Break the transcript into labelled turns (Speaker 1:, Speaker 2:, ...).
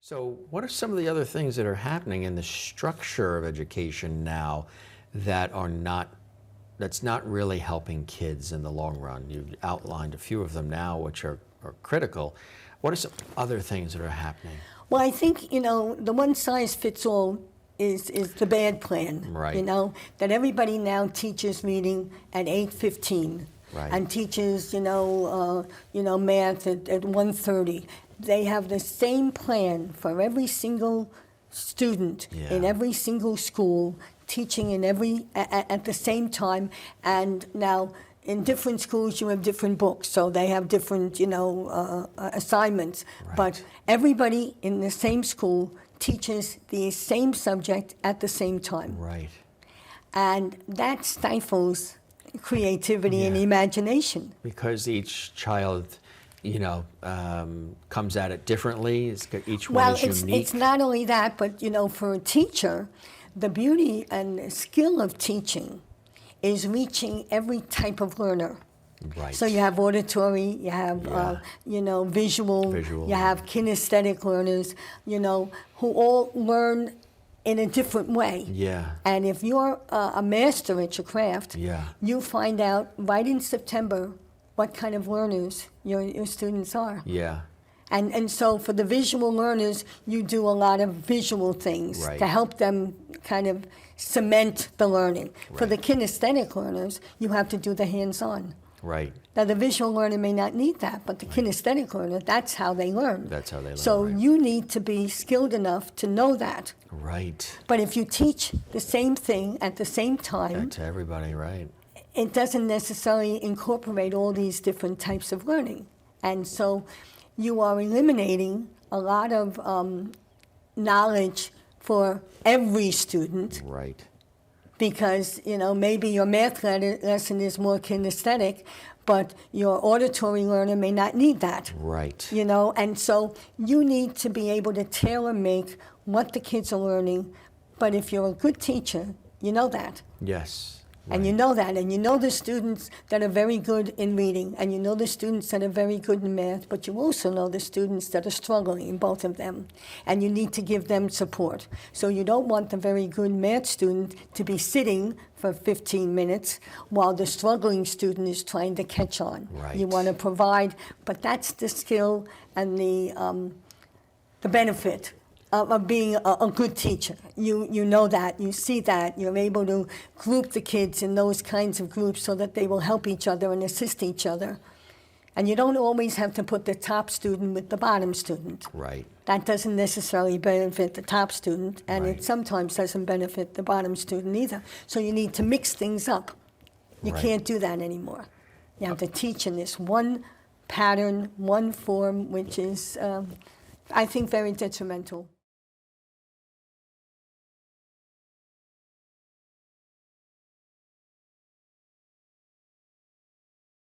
Speaker 1: So what are some of the other things that are happening in the structure of education now that are that's not really helping kids in the long run? You've outlined a few of them now, which are critical. What are some other things that are happening?
Speaker 2: Well, I think, the one size fits all is the bad plan.
Speaker 1: Right.
Speaker 2: That everybody now teaches reading at 8:15.
Speaker 1: Right.
Speaker 2: And teaches, math at 1:30. They have the same plan for every single student in every single school, teaching at the same time. And now in different schools you have different books, so they have different assignments.
Speaker 1: Right.
Speaker 2: But everybody in the same school teaches the same subject at the same time.
Speaker 1: Right.
Speaker 2: And that stifles creativity and imagination.
Speaker 1: Because each child, comes at it differently. Each one
Speaker 2: Well,
Speaker 1: is unique.
Speaker 2: it's not only that, but for a teacher, the beauty and skill of teaching is reaching every type of learner.
Speaker 1: Right.
Speaker 2: So you have auditory, you have visual, you have kinesthetic learners, who all learn in a different way.
Speaker 1: Yeah.
Speaker 2: And if you're a master at your craft, you find out right in September what kind of learners your students are.
Speaker 1: Yeah.
Speaker 2: And so for the visual learners, you do a lot of visual things to help them kind of cement the learning. For the kinesthetic learners, you have to do the hands-on.
Speaker 1: Right.
Speaker 2: Now, the visual learner may not need that, but the kinesthetic learner, that's how they learn.
Speaker 1: That's how they learn.
Speaker 2: So you need to be skilled enough to know that.
Speaker 1: Right.
Speaker 2: But if you teach the same thing at the same time,
Speaker 1: to everybody, right?
Speaker 2: it doesn't necessarily incorporate all these different types of learning. And so you are eliminating a lot of knowledge for every student.
Speaker 1: Right.
Speaker 2: Because, maybe your math lesson is more kinesthetic, but your auditory learner may not need that.
Speaker 1: Right.
Speaker 2: And so you need to be able to tailor make what the kids are learning. But if you're a good teacher, you know that.
Speaker 1: Yes.
Speaker 2: And you know that, and you know the students that are very good in reading, and you know the students that are very good in math, but you also know the students that are struggling in both of them, and you need to give them support. So you don't want the very good math student to be sitting for 15 minutes while the struggling student is trying to catch on.
Speaker 1: Right.
Speaker 2: You want to provide, but that's the skill and the benefit of being a good teacher. You know that, you see that, you're able to group the kids in those kinds of groups so that they will help each other and assist each other. And you don't always have to put the top student with the bottom student.
Speaker 1: Right.
Speaker 2: That doesn't necessarily benefit the top student, and it sometimes doesn't benefit the bottom student either. So you need to mix things up. You can't do that anymore. You have to teach in this one pattern, one form, which is, I think, very detrimental.